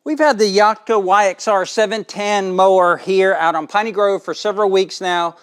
We've had the Yakta YXR710 mower here out on Piney Grove for several weeks now.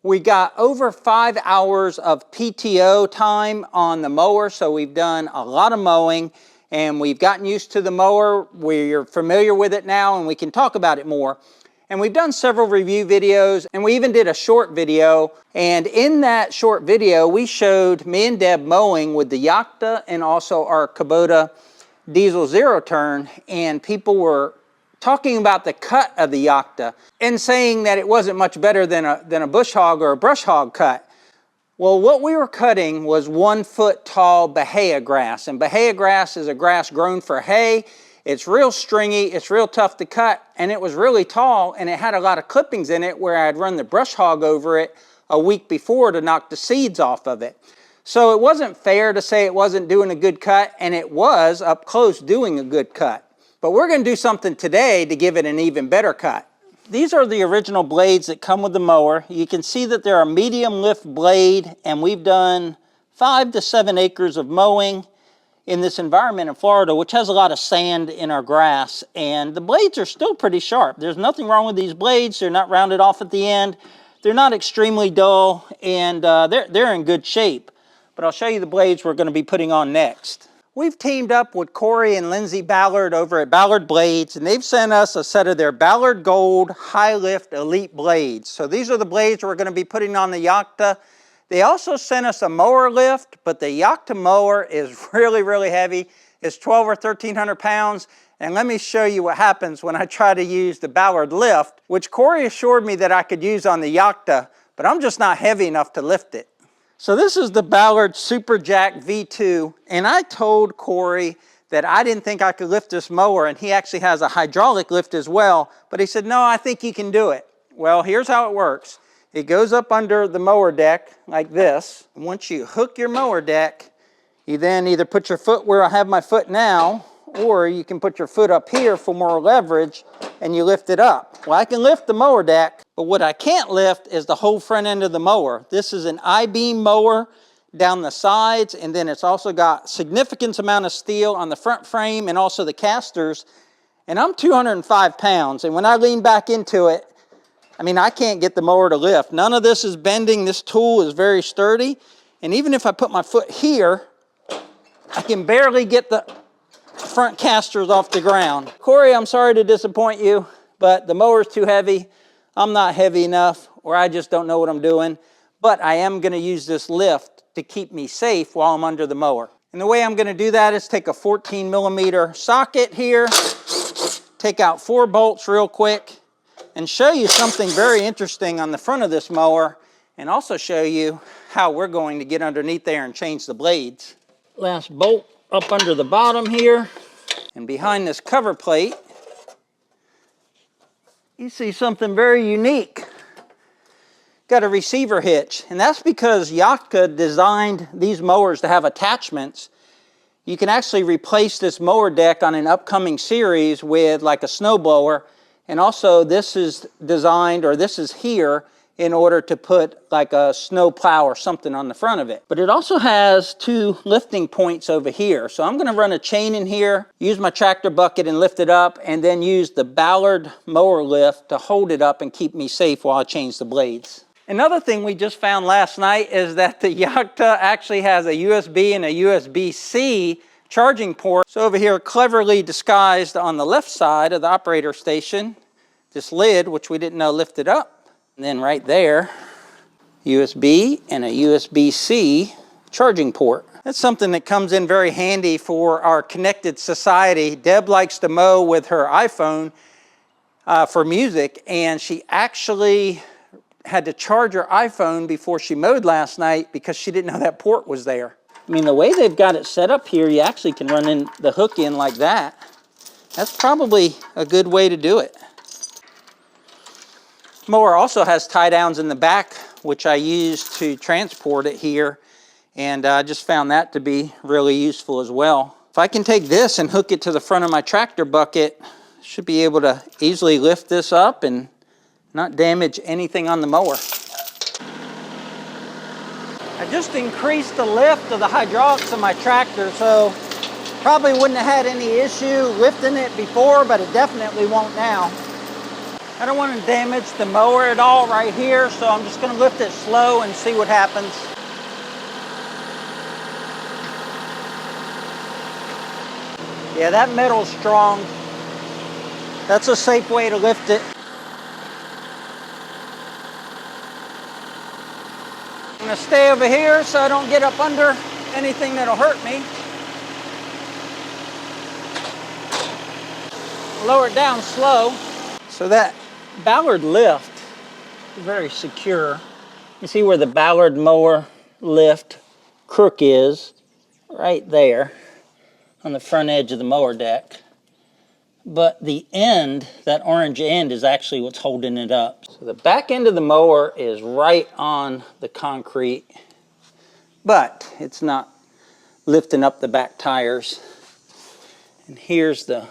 We got over 5 hours of PTO time on the mower, so we've done a lot of mowing and we've gotten used to the mower. We're familiar with it now and we can talk about it more. And we've done several review videos and we even did a short video. And in that short video, we showed me and Deb mowing with the Yakta and also our Kubota diesel zero turn, and people were talking about the cut of the Yakta and saying that it wasn't much better than a bush hog or a brush hog cut. Well, what we were cutting was 1 foot tall bahia grass, and bahia grass is a grass grown for hay. It's real stringy, it's real tough to cut, and it was really tall, and it had a lot of clippings in it where I'd run the brush hog over it a week before to knock the seeds off of it. So it wasn't fair to say it wasn't doing a good cut, and it was up close doing a good cut. But we're going to do something today to give it an even better cut. These are the original blades that come with the mower. You can see that they're a medium lift blade, and we've done 5 to 7 acres of mowing in this environment in Florida, which has a lot of sand in our grass, and the blades are still pretty sharp. There's nothing wrong with these blades. They're not rounded off at the end. They're not extremely dull, and they're in good shape. But I'll show you the blades we're going to be putting on next. We've teamed up with Corey and Lindsay Ballard over at Ballard Blades, and they've sent us a set of their Ballard Gold High Lift Elite blades. So these are the blades we're going to be putting on the Yakta. They also sent us a mower lift, but the Yakta mower is really, really heavy. It's 12 or 1,300 pounds. And let me show you what happens when I try to use the Ballard lift, which Corey assured me that I could use on the Yakta, but I'm just not heavy enough to lift it. So this is the Ballard Super Jack V2, and I told Corey that I didn't think I could lift this mower, and he actually has a hydraulic lift as well, but he said, no, I think you can do it. Well, here's how it works. It goes up under the mower deck like this. Once you hook your mower deck, you then either put your foot where I have my foot now, or you can put your foot up here for more leverage and you lift it up. Well, I can lift the mower deck, but what I can't lift is the whole front end of the mower. This is an I-beam mower down the sides, and then it's also got significant amount of steel on the front frame and also the casters. And I'm 205 pounds, and when I lean back into it, I mean, I can't get the mower to lift. None of this is bending. This tool is very sturdy. And even if I put my foot here, I can barely get the front casters off the ground. Corey, I'm sorry to disappoint you, but the mower's too heavy. I'm not heavy enough, or I just don't know what I'm doing. But I am going to use this lift to keep me safe while I'm under the mower. And the way I'm going to do that is take a 14mm socket here, take out 4 bolts real quick, and show you something very interesting on the front of this mower, and also show you how we're going to get underneath there and change the blades. Last bolt up under the bottom here, and behind this cover plate, you see something very unique. Got a receiver hitch, and that's because Yakta designed these mowers to have attachments. You can actually replace this mower deck on an upcoming series with like a snowblower. And also this is designed, or this is here, in order to put like a snow plow or something on the front of it. But it also has 2 lifting points over here. So I'm gonna run a chain in here, use my tractor bucket and lift it up, and then use the Ballard mower lift to hold it up and keep me safe while I change the blades. Another thing we just found last night is that the Yakta actually has a USB and a USB-C charging port. So over here, cleverly disguised on the left side of the operator station, this lid, which we didn't know lifted up. And then right there, USB and a USB-C charging port. That's something that comes in very handy for our connected society. Deb likes to mow with her iPhone for music, and she actually had to charge her iPhone before she mowed last night because she didn't know that port was there. I mean, the way they've got it set up here, you actually can run in the hook in like that. That's probably a good way to do it. Mower also has tie downs in the back, which I use to transport it here, and I just found that to be really useful as well. If I can take this and hook it to the front of my tractor bucket, I should be able to easily lift this up and not damage anything on the mower. I just increased the lift of the hydraulics of my tractor, so Probably wouldn't have had any issue lifting it before, but it definitely won't now. I don't want to damage the mower at all right here, so I'm just going to lift it slow and see what happens. Yeah, that metal's strong. That's a safe way to lift it. I'm going to stay over here so I don't get up under anything that'll hurt me. Lower it down slow. So that Ballard lift is very secure. You see where the Ballard mower lift crook is? Right there on the front edge of the mower deck. But the end, that orange end, is actually what's holding it up. So the back end of the mower is right on the concrete, but it's not lifting up the back tires. And here's the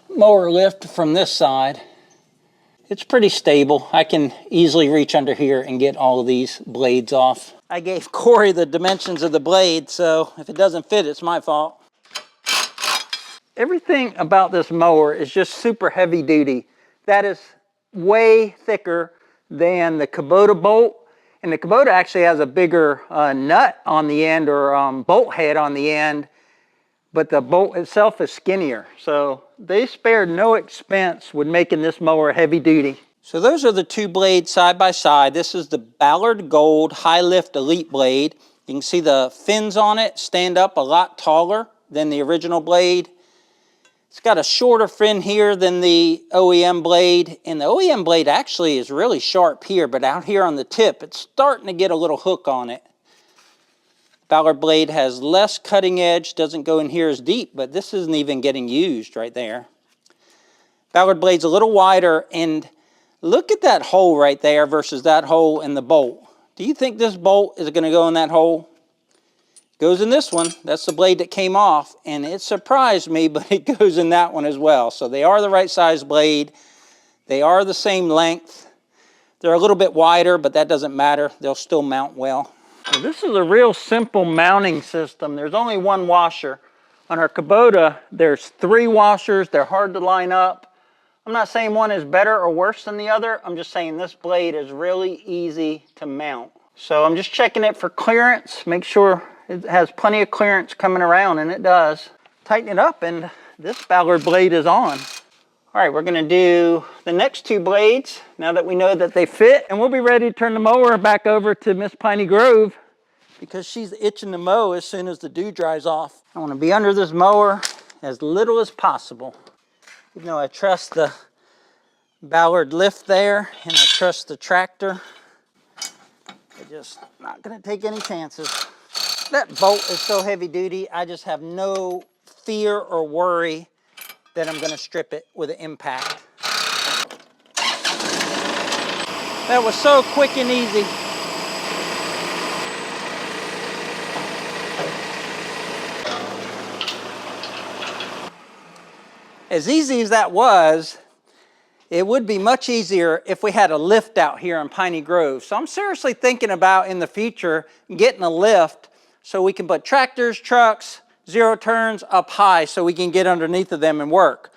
mower lift from this side. It's pretty stable. I can easily reach under here and get all of these blades off. I gave Corey the dimensions of the blade, so if it doesn't fit, it's my fault. Everything about this mower is just super heavy duty. That is way thicker than the Kubota bolt. And the Kubota actually has a bigger nut on the end, or bolt head on the end, but the bolt itself is skinnier. So they spared no expense with making this mower heavy duty. So those are the two blades side by side. This is the Ballard Gold High Lift Elite blade. You can see the fins on it stand up a lot taller than the original blade. It's got a shorter fin here than the OEM blade, and the OEM blade actually is really sharp here, but out here on the tip, it's starting to get a little hook on it. Ballard blade has less cutting edge, doesn't go in here as deep, but this isn't even getting used right there. Ballard blade's a little wider, and look at that hole right there versus that hole in the bolt. Do you think this bolt is going to go in that hole? Goes in this one. That's the blade that came off, and it surprised me, but it goes in that one as well. So they are the right size blade. They are the same length. They're a little bit wider, but that doesn't matter. They'll still mount well. So this is a real simple mounting system. There's only one washer. On our Kubota, there's 3 washers. They're hard to line up. I'm not saying one is better or worse than the other. I'm just saying this blade is really easy to mount. So I'm just checking it for clearance. Make sure it has plenty of clearance coming around, and it does. Tighten it up, and this Ballard blade is on. All right, we're gonna do the next 2 blades now that we know that they fit, and we'll be ready to turn the mower back over to Miss Piney Grove because she's itching to mow as soon as the dew dries off. I wanna be under this mower as little as possible. Even though I trust the Ballard lift there, and I trust the tractor, I'm just not gonna take any chances. That bolt is so heavy duty, I just have no fear or worry that I'm gonna strip it with an impact. That was so quick and easy. As easy as that was, it would be much easier if we had a lift out here in Piney Grove. So I'm seriously thinking about in the future getting a lift so we can put tractors, trucks, zero turns up high so we can get underneath of them and work.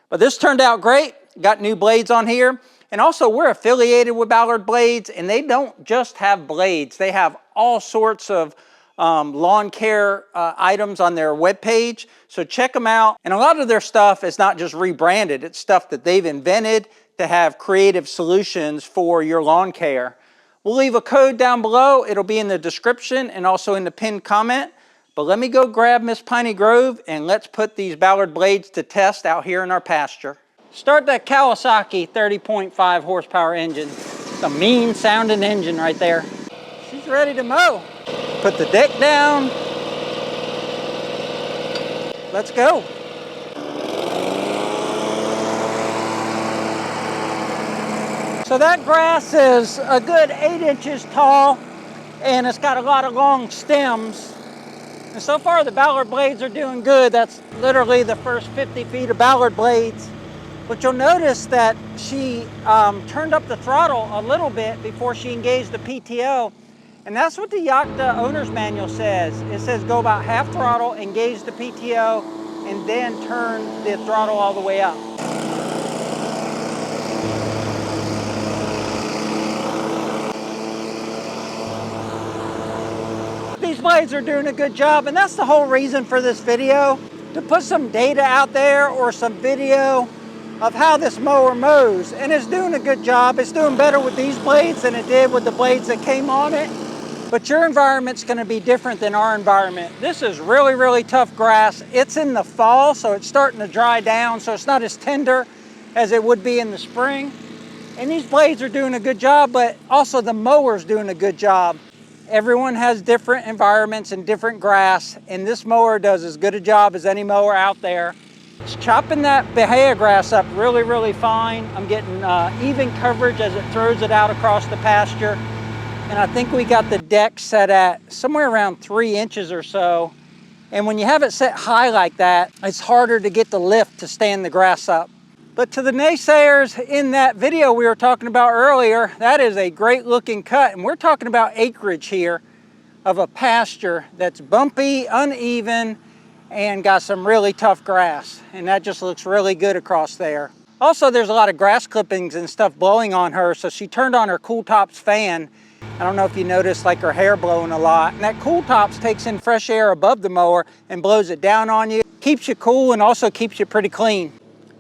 But this turned out great. Got new blades on here. And also we're affiliated with Ballard Blades, and they don't just have blades. They have all sorts of lawn care items on their webpage. So check them out. And a lot of their stuff is not just rebranded. It's stuff that they've invented to have creative solutions for your lawn care. We'll leave a code down below. It'll be in the description and also in the pinned comment. But let me go grab Miss Piney Grove and let's put these Ballard blades to test out here in our pasture. Start that Kawasaki 30.5 horsepower engine. It's a mean sounding engine right there. She's ready to mow. Put the deck down. Let's go. So that grass is a good 8 inches tall, and it's got a lot of long stems. And so far the Ballard blades are doing good. That's literally the first 50 feet of Ballard blades. But you'll notice that she turned up the throttle a little bit before she engaged the PTO. And that's what the Yakta owner's manual says. It says go about half throttle, engage the PTO, and then turn the throttle all the way up. These blades are doing a good job, and that's the whole reason for this video, to put some data out there or some video of how this mower mows. And it's doing a good job. It's doing better with these blades than it did with the blades that came on it. But your environment's gonna be different than our environment. This is really, really tough grass. It's in the fall, so it's starting to dry down, so it's not as tender as it would be in the spring. And these blades are doing a good job, but also the mower's doing a good job. Everyone has different environments and different grass, and this mower does as good a job as any mower out there. It's chopping that bahia grass up really, really fine. I'm getting even coverage as it throws it out across the pasture. And I think we got the deck set at somewhere around 3 inches or so. And when you have it set high like that, it's harder to get the lift to stand the grass up. But to the naysayers in that video we were talking about earlier, that is a great looking cut. And we're talking about acreage here of a pasture that's bumpy, uneven, and got some really tough grass. And that just looks really good across there. Also, there's a lot of grass clippings and stuff blowing on her, so she turned on her Cool Tops fan. I don't know if you noticed, like, her hair blowing a lot. And that Cool Tops takes in fresh air above the mower and blows it down on you. Keeps you cool and also keeps you pretty clean.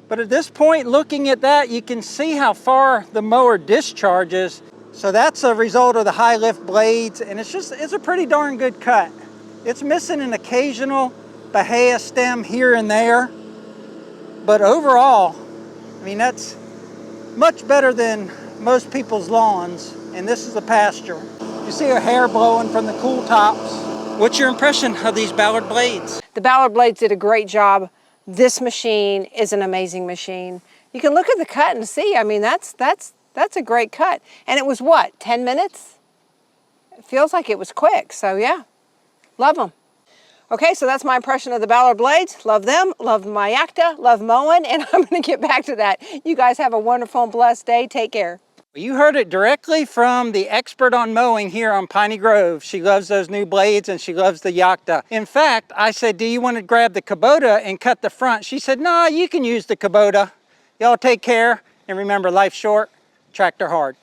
But at this point, looking at that, you can see how far the mower discharges. So that's a result of the high lift blades, and it's a pretty darn good cut. It's missing an occasional bahia stem here and there. But overall, I mean, that's much better than most people's lawns. And this is a pasture. You see her hair blowing from the Cool Tops. What's your impression of these Ballard blades? The Ballard blades did a great job. This machine is an amazing machine. You can look at the cut and see, I mean, that's a great cut. And it was what, 10 minutes? It feels like it was quick, so yeah, love them. Okay, so that's my impression of the Ballard blades. Love them, love my Yakta, love mowing, and I'm gonna get back to that. You guys have a wonderful and blessed day. Take care. You heard it directly from the expert on mowing here on Piney Grove. She loves those new blades and she loves the Yakta. In fact, I said, do you want to grab the Kubota and cut the front? She said, no, you can use the Kubota. Y'all take care. And remember, life's short, tractor hard.